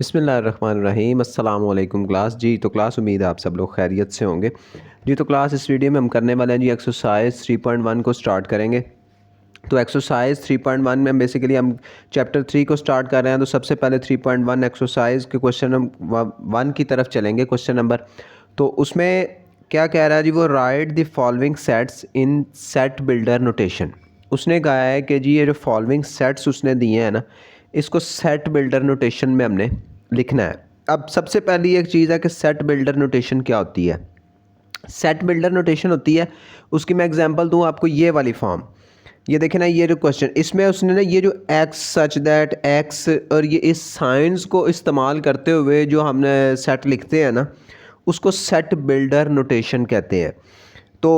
बिस्मिल्लाहिर्रहमानिर्रहीम अस्सलाम वालेकुम क्लास जी। तो क्लास उम्मीद है आप सब लोग खैरियत से होंगे जी। तो क्लास इस वीडियो में हम करने वाले हैं जी एक्सरसाइज 3.1 को स्टार्ट करेंगे। तो एक्सरसाइज 3.1 में बेसिकली हम चैप्टर 3 को स्टार्ट कर रहे हैं। तो सबसे पहले 3.1 एक्सरसाइज के क्वेश्चन नंबर 1 की तरफ चलेंगे। क्वेश्चन नंबर तो उसमें क्या कह रहा है जी, वो right the following sets in set builder notation. उसने कहा है कि जी ये जो फॉलोइंग सेट्स उसने दिए हैं ना, इसको सेट बिल्डर नोटेशन में हमने लिखना है। अब सबसे पहली एक चीज़ है कि सेट बिल्डर नोटेशन क्या होती है। सेट बिल्डर नोटेशन होती है, उसकी मैं एग्जांपल दूं आपको, ये वाली फॉर्म। ये देखें ना, ये जो क्वेश्चन इसमें उसने ना ये जो एक्स सच दैट एक्स और ये इस साइंस को इस्तेमाल करते हुए जो हमने सेट लिखते हैं ना, उसको सेट बिल्डर नोटेशन कहते हैं। तो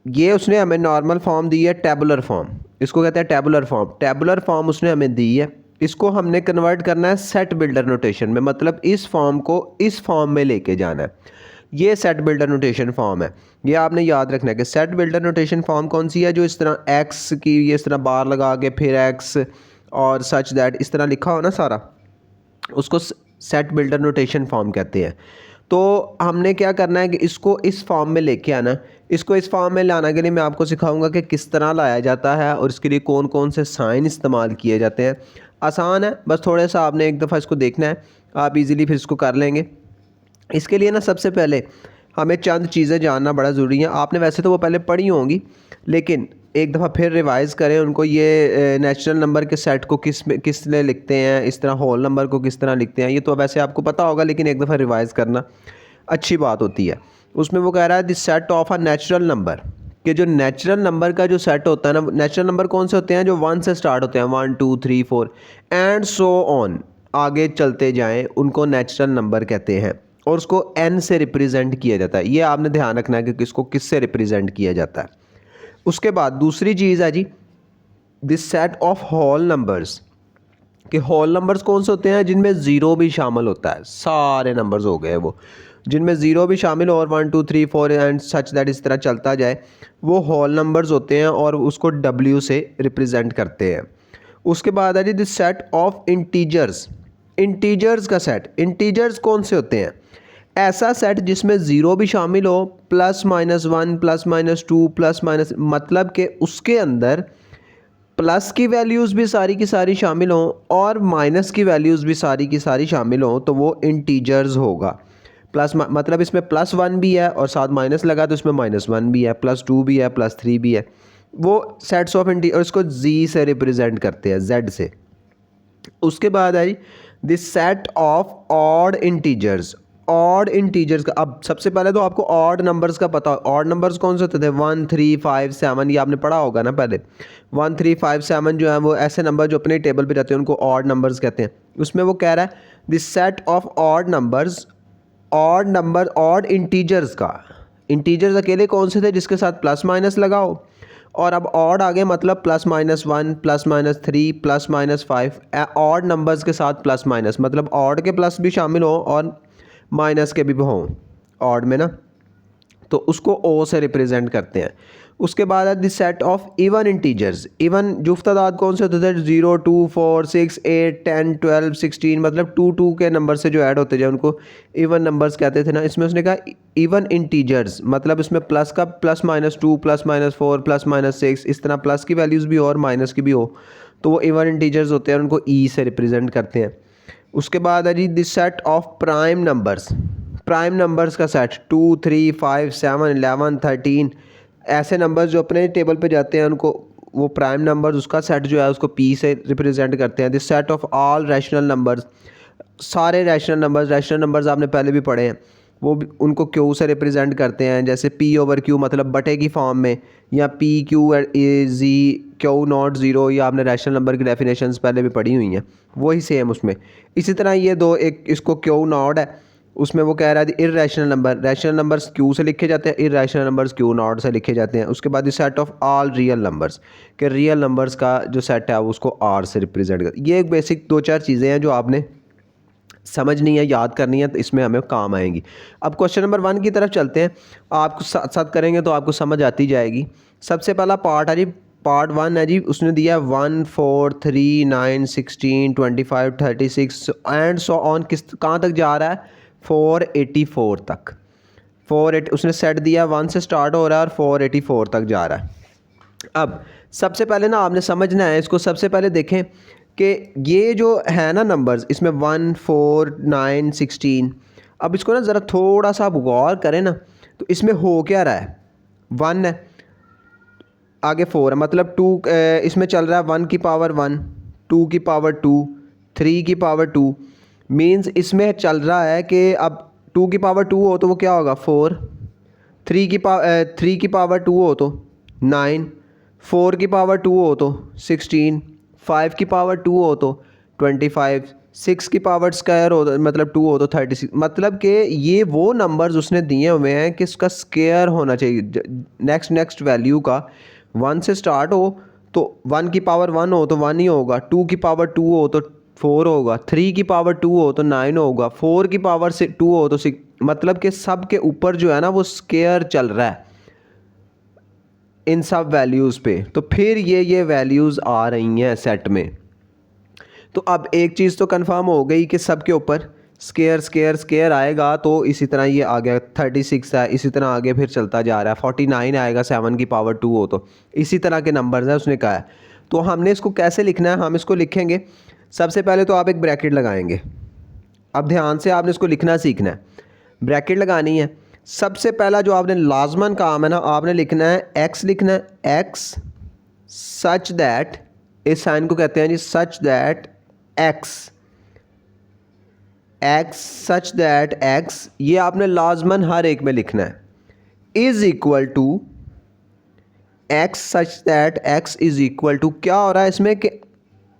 ये उसने हमें नॉर्मल फॉर्म दी है, टेबुलर फॉर्म, इसको कहते हैं टेबुलर फॉर्म। टेबुलर फॉर्म उसने हमें दी है, इसको हमने कन्वर्ट करना है सेट बिल्डर नोटेशन में, मतलब इस फॉर्म को इस फॉर्म में लेके जाना है। ये सेट बिल्डर नोटेशन फॉर्म है। ये आपने याद रखना है कि सेट बिल्डर नोटेशन फॉर्म कौन सी है, जो इस तरह एक्स की ये इस तरह बार लगा के फिर एक्स और सच दैट इस तरह लिखा हो ना सारा, उसको सेट बिल्डर नोटेशन फॉर्म कहते हैं। तो हमने क्या करना है कि इसको इस फॉर्म में लेके आना। इसको इस फॉर्म में लाने के लिए मैं आपको सिखाऊंगा कि किस तरह लाया जाता है और इसके लिए कौन कौन से साइन इस्तेमाल किए जाते हैं। आसान है, बस थोड़ा सा आपने एक दफ़ा इसको देखना है, आप इजीली फिर इसको कर लेंगे। इसके लिए ना सबसे पहले हमें चंद चीज़ें जानना बड़ा ज़रूरी है। आपने वैसे तो वो पहले पढ़ी होंगी, लेकिन एक दफ़ा फिर रिवाइज़ करें उनको। ये नेचुरल नंबर के सेट को किस लिए लिखते हैं, इस तरह होल नंबर को किस तरह लिखते हैं, ये तो वैसे आपको पता होगा, लेकिन एक दफ़ा रिवाइज़ करना अच्छी बात होती है। उसमें वो कह रहा है the set of a natural number, कि जो नेचुरल नंबर का जो सेट होता है ना, नेचुरल नंबर कौन से होते हैं, जो 1 से स्टार्ट होते हैं, 1 2 3 4 एंड सो ऑन, आगे चलते जाएं, उनको नेचुरल नंबर कहते हैं। और उसको n से रिप्रेजेंट किया जाता है। ये आपने ध्यान रखना है कि किसको किससे रिप्रेजेंट किया जाता है। उसके बाद दूसरी चीज़ है जी this set of whole numbers, कि होल नंबर्स कौन से होते हैं, जिनमें ज़ीरो भी शामिल होता है। सारे नंबर्स हो गए वो, जिनमें ज़ीरो भी शामिल हो और 1 2 3 4 एंड सच दैट इस तरह चलता जाए, वो होल नंबर्स होते हैं और उसको W से रिप्रेजेंट करते हैं। उसके बाद है जी this set of integers. Integers का सेट, इंटीजर्स कौन से होते हैं, ऐसा सेट जिसमें ज़ीरो भी शामिल हो, +-1 +-2 +-, मतलब कि उसके अंदर प्लस की वैल्यूज़ भी सारी की सारी शामिल हों और माइनस की वैल्यूज़ भी सारी की सारी शामिल हों, तो वो इंटीजर्स होगा। प्लस मतलब इसमें +1 भी है और साथ माइनस लगा तो इसमें -1 भी है, +2 भी है, +3 भी है। वो सेट्स ऑफ इंटी और इसको जी से रिप्रेजेंट करते हैं, जेड से। उसके बाद आई this set of odd integers. Odd integers का, अब सबसे पहले तो आपको ऑड नंबर्स का पता। ऑड नंबर्स कौन से होते थे, 1 3 5 7, ये आपने पढ़ा होगा ना पहले। 1 3 5 7 जो है वो ऐसे नंबर जो अपने टेबल पे जाते हैं उनको ऑड नंबर्स कहते हैं। उसमें वो कह रहा है this set of odd numbers, odd number odd integers का। इंटीजर्स अकेले कौन से थे, जिसके साथ प्लस माइनस लगाओ, और अब ऑड आगे मतलब +-1 +-3 +-5, ऑड नंबर्स के साथ प्लस माइनस, मतलब ऑड के प्लस भी शामिल हो और माइनस के भी हों ऑड में ना, तो उसको ओ से रिप्रेजेंट करते हैं। उसके बाद है this set of even integers. Even जुफ्त तादाद कौन से होते थे, 0 2 4 6 8 10 12 16, मतलब 2 2 के नंबर से जो ऐड होते जाए उनको इवन नंबर्स कहते थे ना। इसमें उसने कहा इवन इंटीजर्स, मतलब इसमें प्लस का +-2 +-4 +-6, इस तरह प्लस की वैल्यूज़ भी हो और माइनस की भी हो, तो वो इवन इंटीजर्स होते हैं, उनको ई से रिप्रेजेंट करते हैं। उसके बाद है जी this set of prime numbers. Prime numbers का सेट 2 3 5 7 11 13, ऐसे नंबर्स जो अपने टेबल पे जाते हैं उनको वो प्राइम नंबर्स, उसका सेट जो है उसको पी से रिप्रेजेंट करते हैं। This set of all rational numbers, सारे रैशनल नंबर्स आपने पहले भी पढ़े हैं, वो भी उनको क्यू से रिप्रेजेंट करते हैं। जैसे P/Q मतलब बटे की फॉर्म में, या PQ/Z ये आपने रैशनल नंबर की डेफिनेशंस पहले भी पढ़ी हुई हैं, वही सेम उसमें। इसी तरह ये दो, एक इसको Q0 है, उसमें वो कह रहा है irrational number, rational numbers Q से लिखे जाते हैं, इर्रेशनल नंबर्स Q0 से लिखे जाते हैं। उसके बाद ये set of all real numbers, के रियल नंबर्स का जो सेट है उसको R से रिप्रेजेंट कर। ये एक बेसिक 2-4 चीज़ें हैं जो आपने समझनी है, याद करनी है, तो इसमें हमें काम आएंगी। अब क्वेश्चन नंबर 1 की तरफ चलते हैं, आपको साथ साथ करेंगे तो आपको समझ आती जाएगी। सबसे पहला पार्ट है जी पार्ट 1 है जी, उसने दिया 1 4 3 9 16 25 36 एंड सो ऑन, किस कहाँ तक जा रहा है, 484 तक। 480 उसने सेट दिया, 1 से स्टार्ट हो रहा है और 484 तक जा रहा है। अब सबसे पहले ना आपने समझना है इसको, सबसे पहले देखें कि ये जो है ना नंबर्स, इसमें 1 4 9 16, अब इसको ना ज़रा थोड़ा सा आप गौर करें ना, तो इसमें हो क्या रहा है, 1 है, आगे 4 है, मतलब 2 इसमें चल रहा है 1 की पावर 1, 2 की पावर 2, 3 की पावर 2, मीन्स इसमें चल रहा है कि अब 2 की पावर 2 हो तो वो क्या होगा 4, 3 की पावर 2 हो तो 9, 4 की पावर 2 हो तो 16, 5 की पावर 2 हो तो 25, 6 की पावर स्क्वायर हो तो मतलब 2 हो तो 36, मतलब कि ये वो नंबर्स उसने दिए हुए हैं कि इसका स्क्वायर होना चाहिए नेक्स्ट वैल्यू का। 1 से स्टार्ट हो तो 1 की पावर 1 हो तो 1 ही होगा, 2 की पावर 2 हो तो 4 होगा, 3 की पावर 2 हो तो 9 होगा, 4 की पावर से 2 हो तो 6, मतलब कि सब के ऊपर जो है ना वो स्क्वायर चल रहा है इन सब वैल्यूज़ पे, तो फिर ये वैल्यूज़ आ रही हैं सेट में। तो अब एक चीज़ तो कंफर्म हो गई कि सब के ऊपर स्केयर आएगा, तो इसी तरह ये आ गया 36 है, इसी तरह आगे फिर चलता जा रहा है, 49 आएगा 7 की पावर 2 हो तो, इसी तरह के नंबर्स हैं उसने कहा है। तो हमने इसको कैसे लिखना है, हम इसको लिखेंगे, सबसे पहले तो आप एक ब्रैकेट लगाएंगे। अब ध्यान से आपने इसको लिखना सीखना है, ब्रैकेट लगानी है। सबसे पहला जो आपने लाजमन काम है ना, आपने लिखना है एक्स, लिखना है एक्स सच दैट, इस साइन को कहते हैं जी such that X, X such that X, ये आपने लाजमन हर एक में लिखना है, is equal to X such that x is equal to, क्या हो रहा है इसमें कि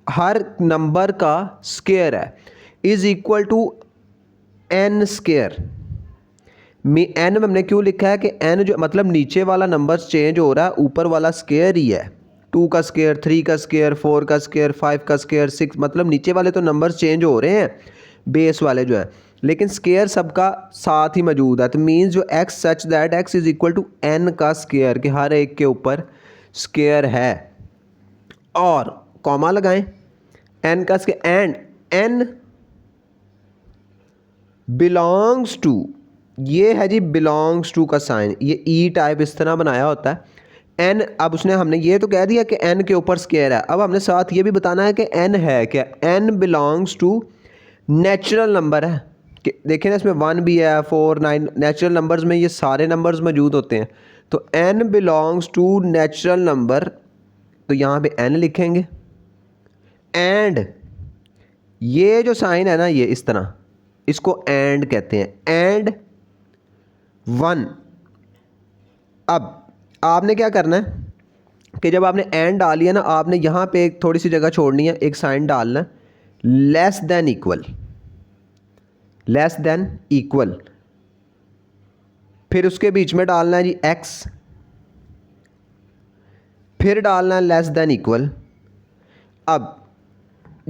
हर नंबर का स्क्वायर है, is equal to N square. N में हमने क्यों लिखा है कि एन जो मतलब नीचे वाला नंबर चेंज हो रहा है, ऊपर वाला स्क्वायर ही है, 2 का स्क्वायर, 3 का स्क्वायर, 4 का स्क्वायर, 5 का स्क्वायर, 6, मतलब नीचे वाले तो नंबर्स चेंज हो रहे हैं बेस वाले जो है, लेकिन स्क्वायर सबका साथ ही मौजूद है। तो मीन्स जो x such that x is equal to n का स्क्वायर, कि हर एक के ऊपर स्क्वायर है, और कॉमा लगाएं एन का square, and n belongs to, ये है जी बिलोंग्स टू का साइन, ये ई टाइप इस तरह बनाया होता है एन। अब उसने हमने ये तो कह दिया कि एन के ऊपर स्क्वायर है, अब हमने साथ ये भी बताना है कि एन है क्या, n belongs to natural number है, कि देखिए ना इसमें 1 भी है, 4 9, नेचुरल नंबर्स में ये सारे नंबर्स मौजूद होते हैं, तो n belongs to natural number, तो यहाँ पे एन लिखेंगे, एंड ये जो साइन है ना ये इस तरह, इसको एंड कहते हैं, एंड 1। अब आपने क्या करना है कि जब आपने एंड डाल लिया ना, आपने यहाँ पे एक थोड़ी सी जगह छोड़नी है, एक साइन डालना है less than equal, less than equal, फिर उसके बीच में डालना है जी एक्स, फिर डालना है लेस देन इक्वल। अब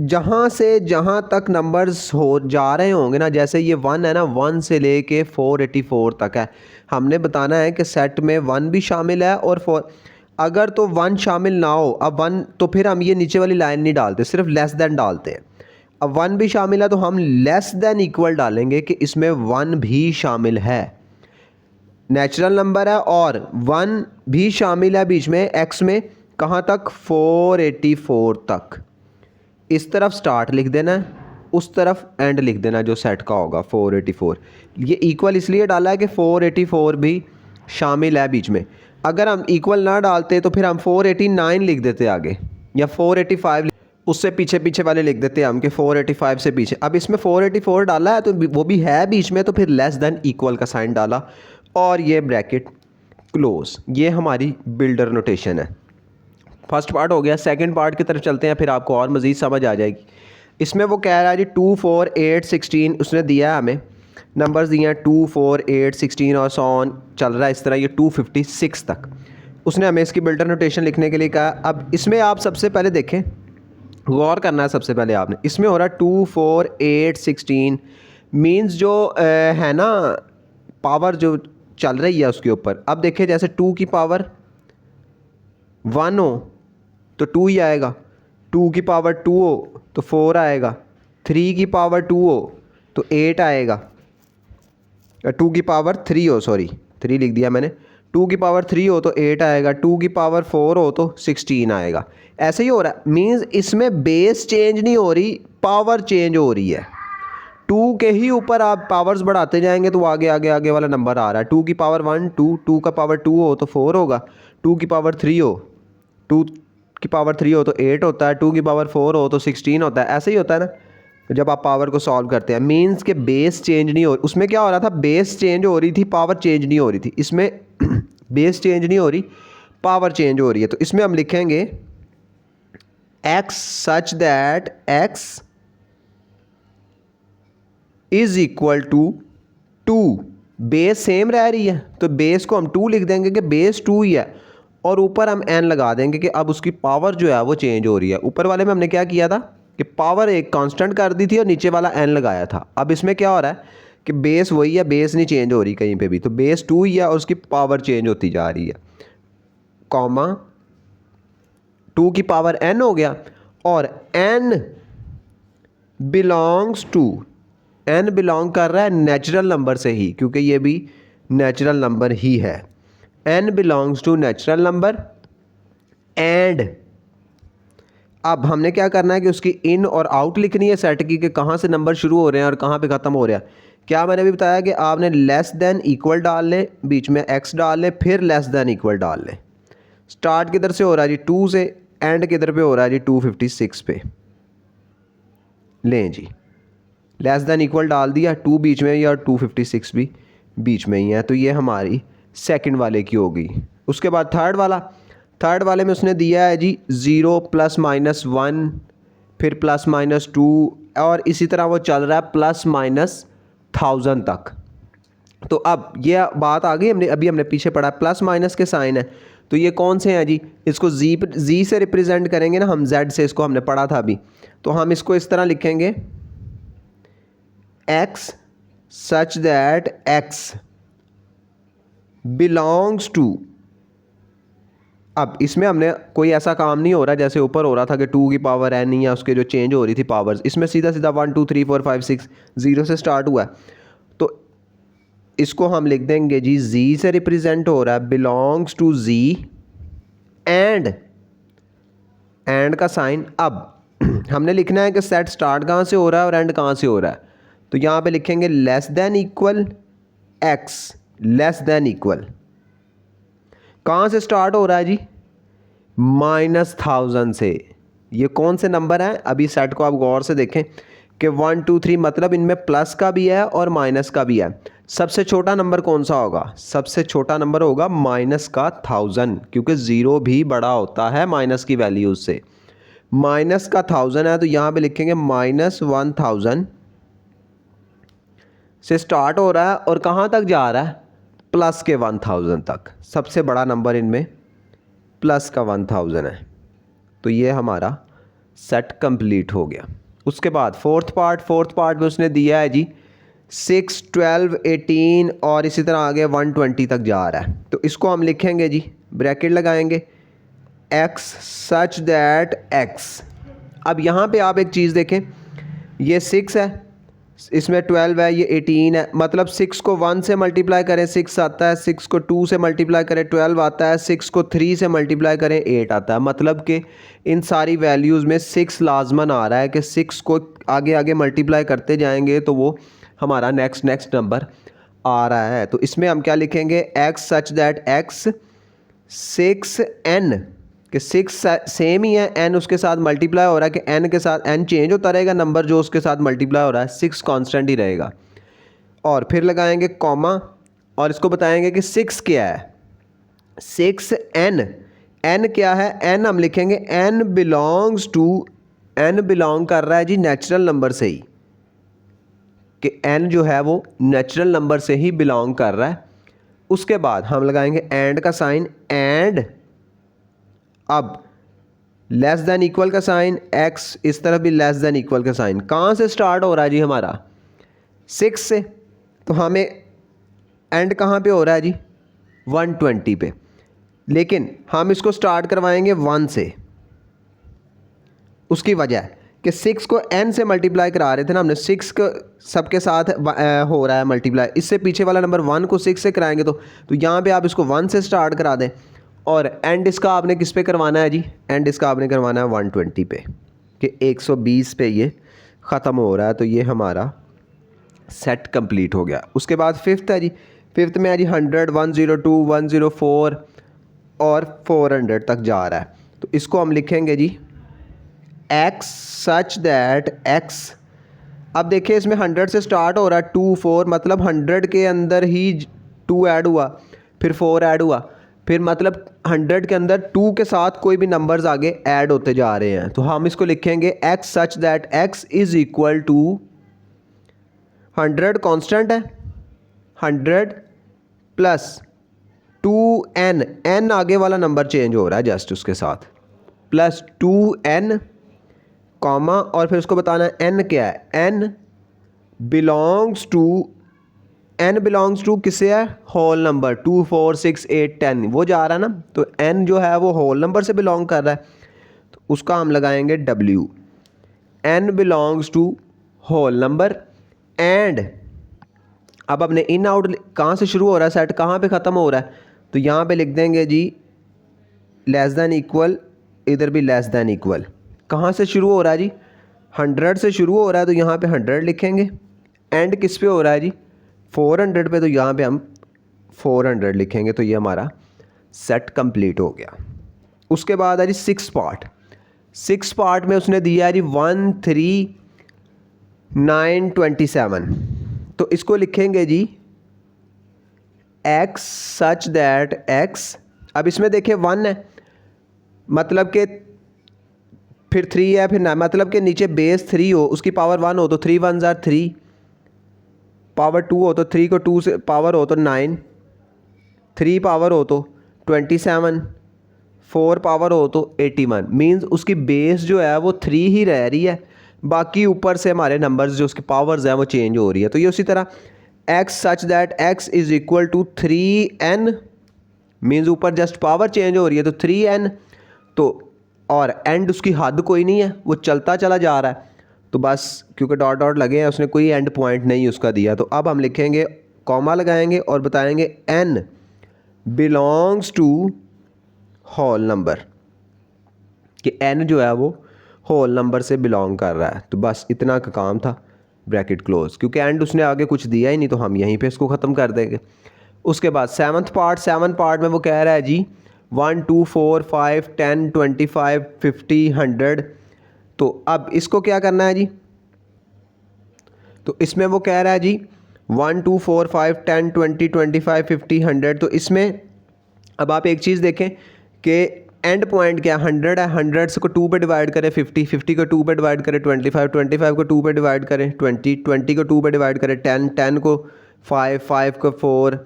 जहाँ से जहाँ तक नंबर्स हो जा रहे होंगे ना, जैसे ये 1 है ना, 1 से लेके 484 तक है, हमने बताना है कि सेट में 1 भी शामिल है और 4, अगर तो 1 शामिल ना हो, अब 1 तो फिर हम ये नीचे वाली लाइन नहीं डालते, सिर्फ लेस देन डालते हैं। अब 1 भी शामिल है तो हम लेस देन इक्वल डालेंगे कि इसमें 1 भी शामिल है, नेचुरल नंबर है और 1 भी शामिल है बीच में एक्स में, कहाँ तक 484 तक। इस तरफ स्टार्ट लिख देना है, उस तरफ एंड लिख देना जो सेट का होगा 484। ये इक्वल इसलिए डाला है कि 484 भी शामिल है बीच में, अगर हम इक्वल ना डालते तो फिर हम 489 लिख देते आगे, या 485 उससे पीछे पीछे वाले लिख देते हम कि 485 से पीछे। अब इसमें 484 डाला है तो वो भी है बीच में, तो फिर लेस देन इक्वल का साइन डाला और ये ब्रैकेट क्लोज। ये हमारी बिल्डर नोटेशन है। फर्स्ट पार्ट हो गया, सेकंड पार्ट की तरफ चलते हैं, फिर आपको और मज़ीद समझ आ जाएगी। इसमें वो कह रहा है जी 2 4 8 16, उसने दिया है हमें नंबर्स दिए हैं 2 4 8 16 और सो ऑन चल रहा है इस तरह, ये 256 तक उसने हमें इसकी बिल्डर नोटेशन लिखने के लिए कहा। अब इसमें आप सबसे पहले देखें, गौर करना है सबसे पहले आपने, इसमें हो रहा है 2 4 8 16, मीन्स जो है ना पावर जो चल रही है उसके ऊपर। अब देखिए जैसे 2 की पावर 1 हो तो 2 ही आएगा, 2 की पावर 2 हो तो 4 आएगा, 3 की पावर 2 हो तो 8 आएगा, 2 की पावर 3 हो, सॉरी 3 लिख दिया मैंने, 2 की पावर 3 हो तो 8 आएगा, 2 की पावर 4 हो तो 16 आएगा। ऐसे ही हो रहा है, मीन्स इसमें बेस चेंज नहीं हो रही, पावर चेंज हो रही है। 2 के ही ऊपर आप पावर्स बढ़ाते जाएंगे तो आगे आगे आगे वाला नंबर आ रहा है। 2 की पावर 1 2, 2 का पावर 2 हो तो 4 होगा, 2 की पावर 3 हो, 2 की पावर 3 हो तो 8 होता है, 2 की पावर 4 हो तो 16 होता है। ऐसे ही होता है ना जब आप पावर को सॉल्व करते हैं, मीन्स के बेस चेंज नहीं हो, उसमें क्या हो रहा था, बेस चेंज हो रही थी, पावर चेंज नहीं हो रही थी। इसमें बेस चेंज नहीं हो रही, पावर चेंज हो रही है। तो इसमें हम लिखेंगे x such that x is equal to 2, base same रह रही है तो बेस को हम 2 लिख देंगे कि बेस 2 ही है, और ऊपर हम n लगा देंगे कि अब उसकी पावर जो है वो चेंज हो रही है। ऊपर वाले में हमने क्या किया था कि पावर एक कांस्टेंट कर दी थी और नीचे वाला n लगाया था। अब इसमें क्या हो रहा है कि बेस वही है, बेस नहीं चेंज हो रही कहीं पे भी, तो बेस 2 ही है और उसकी पावर चेंज होती जा रही है, कॉमा 2 की पावर n हो गया, और n belongs to, n belong कर रहा है नेचुरल नंबर से ही, क्योंकि ये भी नेचुरल नंबर ही है। n belongs to natural number and, अब हमने क्या करना है कि उसकी इन और आउट लिखनी है सेट की, कि कहाँ से नंबर शुरू हो रहे हैं और कहाँ पे ख़त्म हो रहा है। क्या मैंने भी बताया कि आपने लेस देन इक्वल डाल लें, बीच में x डाल लें, फिर लेस देन इक्वल डाल लें। स्टार्ट किधर से हो रहा है जी 2 से, एंड किधर पे हो रहा है जी 256 पे। लें जी, लेस देन इक्वल डाल दिया, 2 बीच में ही और 256 भी बीच में ही है, तो ये हमारी सेकंड वाले की होगी। उसके बाद थर्ड वाले में उसने दिया है जी 0 प्लस माइनस 1, फिर प्लस माइनस 2, और इसी तरह वो चल रहा है प्लस माइनस 1000 तक। तो अब ये बात आ गई, हमने पीछे पढ़ा प्लस माइनस के साइन है, तो ये कौन से हैं जी, इसको जी से रिप्रेजेंट करेंगे ना हम, जेड से, इसको हमने पढ़ा था अभी। तो हम इसको इस तरह लिखेंगे x such that x belongs to, अब इसमें हमने कोई ऐसा काम नहीं हो रहा जैसे ऊपर हो रहा था कि 2 की पावर n या उसके जो चेंज हो रही थी पावर्स, इसमें सीधा सीधा 1 2 3 4 5 6 0 से स्टार्ट हुआ है। तो इसको हम लिख देंगे जी z से रिप्रेजेंट हो रहा है बिलोंग्स टू z, एंड का साइन। अब हमने लिखना है कि सेट स्टार्ट कहाँ से हो रहा है और एंड कहाँ से हो रहा है, तो यहाँ पे लिखेंगे less than equal x, less than equal, कहाँ से स्टार्ट हो रहा है जी, -1000 से। ये कौन से नंबर हैं, अभी सेट को आप गौर से देखें कि 1 2 3, मतलब इनमें प्लस का भी है और माइनस का भी है। सबसे छोटा नंबर कौन सा होगा, सबसे छोटा नंबर होगा माइनस का 1000, क्योंकि 0 भी बड़ा होता है माइनस की वैल्यूज से। माइनस का 1000 है तो यहाँ पे लिखेंगे -1000 से स्टार्ट हो रहा है और कहाँ तक जा रहा है, प्लस के 1000 तक। सबसे बड़ा नंबर इनमें प्लस का 1000 है। तो ये हमारा सेट कंप्लीट हो गया। उसके बाद फोर्थ पार्ट में उसने दिया है जी 6 12 18 और इसी तरह आगे 120 तक जा रहा है। तो इसको हम लिखेंगे जी, ब्रैकेट लगाएंगे x सच दैट x। अब यहाँ पे आप एक चीज़ देखें, ये 6 है, इसमें 12 है, ये 18 है, मतलब 6 को 1 से मल्टीप्लाई करें 6 आता है, 6 को 2 से मल्टीप्लाई करें 12 आता है, 6 को 3 से मल्टीप्लाई करें 8 आता है। मतलब कि इन सारी वैल्यूज़ में 6 लाजमन आ रहा है कि 6 को आगे आगे मल्टीप्लाई करते जाएंगे तो वो हमारा नेक्स्ट नंबर आ रहा है। तो इसमें हम क्या लिखेंगे, x such that x 6n, कि 6 सेम ही है, n उसके साथ मल्टीप्लाई हो रहा है, कि n के साथ n चेंज होता रहेगा, नंबर जो उसके साथ मल्टीप्लाई हो रहा है 6 कांस्टेंट ही रहेगा। और फिर लगाएंगे कॉमा और इसको बताएंगे कि 6 क्या है, 6n, n क्या है, n हम लिखेंगे n belongs to, n belong कर रहा है जी नेचुरल नंबर से ही, कि n जो है वो नेचुरल नंबर से ही बिलोंग कर रहा है। उसके बाद हम लगाएंगे एंड का साइन, एंड अब लेस देन इक्वल का साइन, x इस तरफ भी लेस देन इक्वल का साइन। कहाँ से स्टार्ट हो रहा है जी हमारा, 6 से, तो हमें एंड कहाँ पे हो रहा है जी 120 पे, लेकिन हम इसको स्टार्ट करवाएंगे 1 से, उसकी वजह है कि 6 को n से मल्टीप्लाई करा रहे थे ना हमने, 6 को सबके साथ हो रहा है मल्टीप्लाई, इससे पीछे वाला नंबर 1 को 6 से कराएंगे तो यहाँ पे आप इसको 1 से स्टार्ट करा दें और एंड इसका आपने किस पे करवाना है जी, एंड इसका आपने करवाना है 120 पे, कि 120 पे ये ख़त्म हो रहा है। तो ये हमारा सेट कंप्लीट हो गया। उसके बाद फिफ्थ है जी, फिफ्थ में है जी 100, 102, 104 और 400 तक जा रहा है। तो इसको हम लिखेंगे जी x सच दैट x, अब देखिए इसमें 100 से स्टार्ट हो रहा है 2 4, मतलब 100 के अंदर ही 2 ऐड हुआ, फिर 4 ऐड हुआ, फिर मतलब 100 के अंदर 2 के साथ कोई भी नंबर्स आगे ऐड होते जा रहे हैं। तो हम इसको लिखेंगे x such that x is equal to 100 constant है, 100 प्लस 2n, n आगे वाला नंबर चेंज हो रहा है जस्ट उसके साथ, प्लस 2n कॉमा और फिर उसको बताना है n क्या है, n बिलोंग्स टू किससे है, होल नंबर 2 4 6 8 10 वो जा रहा है ना, तो n जो है वो होल नंबर से बिलोंग कर रहा है, तो उसका हम लगाएंगे w, n belongs to whole number. And अब अपने इन आउट कहाँ से शुरू हो रहा है, सेट कहाँ पे ख़त्म हो रहा है, तो यहाँ पे लिख देंगे जी लेस दैन इक्वल, इधर भी लेस दैन इक्वल। कहाँ से शुरू हो रहा है जी, 100 से शुरू हो रहा है तो यहाँ पे 100 लिखेंगे, एंड किस पे हो रहा है जी 400 पे, तो यहाँ पे हम 400 लिखेंगे। तो ये हमारा सेट कंप्लीट हो गया। उसके बाद है जी सिक्स पार्ट में उसने दिया है जी 13927, तो इसको लिखेंगे जी x सच दैट x, अब इसमें देखिए 1 है, मतलब कि फिर 3 है, फिर 9, मतलब कि नीचे बेस 3 हो, उसकी पावर 1 हो तो 3 1 ज़ार 3, पावर 2 हो तो 3 को 2 से पावर हो तो 9, 3 पावर हो तो 27, 4 पावर हो तो 81, मींस उसकी बेस जो है वो 3 ही रह रही है, बाकी ऊपर से हमारे नंबर्स जो उसकी पावर्स हैं वो चेंज हो रही है। तो ये उसी तरह x such that x is equal to 3n, means ऊपर जस्ट पावर चेंज हो रही है तो 3n, तो और एंड उसकी हद कोई नहीं है, वो चलता चला जा रहा है, तो बस क्योंकि डॉट डॉट लगे हैं उसने कोई एंड पॉइंट नहीं उसका दिया, तो अब हम लिखेंगे कॉमा लगाएंगे और बताएंगे n belongs to whole number, कि n जो है वो होल नंबर से बिलोंग कर रहा है। तो बस इतना का काम था, ब्रैकेट क्लोज, क्योंकि एंड उसने आगे कुछ दिया ही नहीं तो हम यहीं पे इसको ख़त्म कर देंगे। उसके बाद सेवन पार्ट में वो कह रहा है जी 1 2 4 5 10 25 50 100, तो अब इसको क्या करना है जी, तो इसमें वो कह रहा है जी 1 2 4 5 10 20 25 50 100, तो इसमें अब आप एक चीज़ देखें कि एंड पॉइंट क्या 100 है, 100 को 2 पे डिवाइड करें 50, 50 को 2 पे डिवाइड करें 25, 25 को 2 पे डिवाइड करें 20, 20 को 2 पे डिवाइड करें 10, 10 को 5, 5 को 4,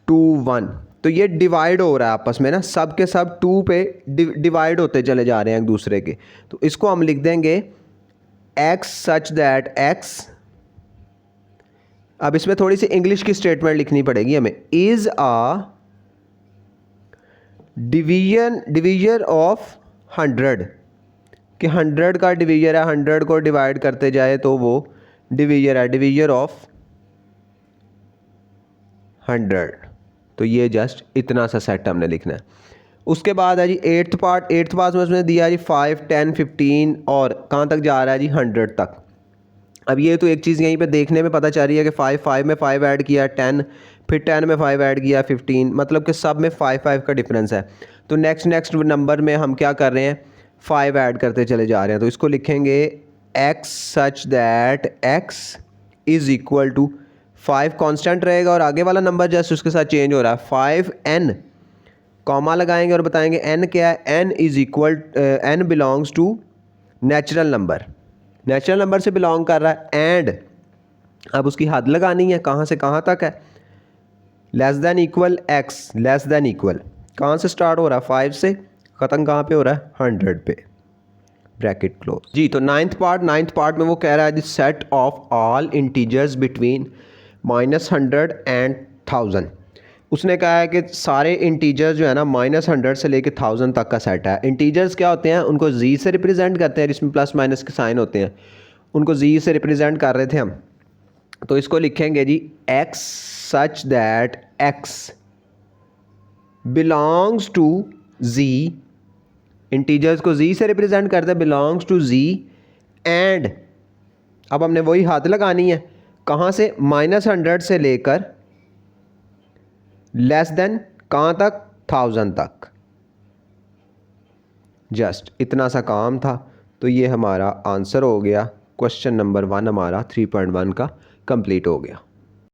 2 1, तो ये डिवाइड हो रहा है आपस में ना, सब के सब 2 पे डिवाइड होते चले जा रहे हैं एक दूसरे के। तो इसको हम लिख देंगे x सच दैट x, अब इसमें थोड़ी सी इंग्लिश की स्टेटमेंट लिखनी पड़ेगी हमें, इज़ आ डिवीजर ऑफ 100, कि 100 का डिवीजर है, 100 को डिवाइड करते जाए तो वो डिवीजर है, डिवीजर ऑफ 100। तो ये जस्ट इतना सा सेट हमने लिखना है। उसके बाद है जी एट्थ पार्ट में उसने दिया जी 5 10 15 और कहाँ तक जा रहा है जी 100 तक। अब ये तो एक चीज़ यहीं पे देखने में पता चल रही है कि 5 में 5 ऐड किया 10, फिर 10 में 5 ऐड किया 15, मतलब कि सब में 5 का डिफरेंस है। तो नेक्स्ट नंबर में हम क्या कर रहे हैं, 5 ऐड करते चले जा रहे हैं। तो इसको लिखेंगे x such that x is equal to 5 constant रहेगा और आगे वाला नंबर जस्ट उसके साथ चेंज हो रहा है 5n, कॉमा लगाएंगे और बताएंगे n क्या है, n is equal n belongs to natural number से बिलोंग कर रहा है। एंड अब उसकी हद लगानी है, कहाँ से कहाँ तक है, less than equal x, less than equal कहाँ से स्टार्ट हो रहा है 5 से, ख़त्म कहाँ पे हो रहा है 100 पे, ब्रैकेट क्लोज जी। तो नाइन्थ पार्ट में वो कह रहा है the set of all integers between -100 and 1000। उसने कहा है कि सारे इंटीजर्स जो है ना -100 से लेके 1000 तक का सेट है। इंटीजर्स क्या होते हैं, उनको जी से रिप्रेजेंट करते हैं, इसमें प्लस माइनस के साइन होते हैं, उनको जी से रिप्रेजेंट कर रहे थे हम। तो इसको लिखेंगे जी x such that x belongs to z, integers को z से रिप्रेजेंट करते हैं, बिलोंग्स टू z एंड, अब हमने वही हाथ लगानी है, कहाँ से, -100 से लेकर लेस देन कहाँ तक, 1000 तक। जस्ट इतना सा काम था। तो ये हमारा आंसर हो गया, क्वेश्चन नंबर 1 हमारा 3.1 का कंप्लीट हो गया।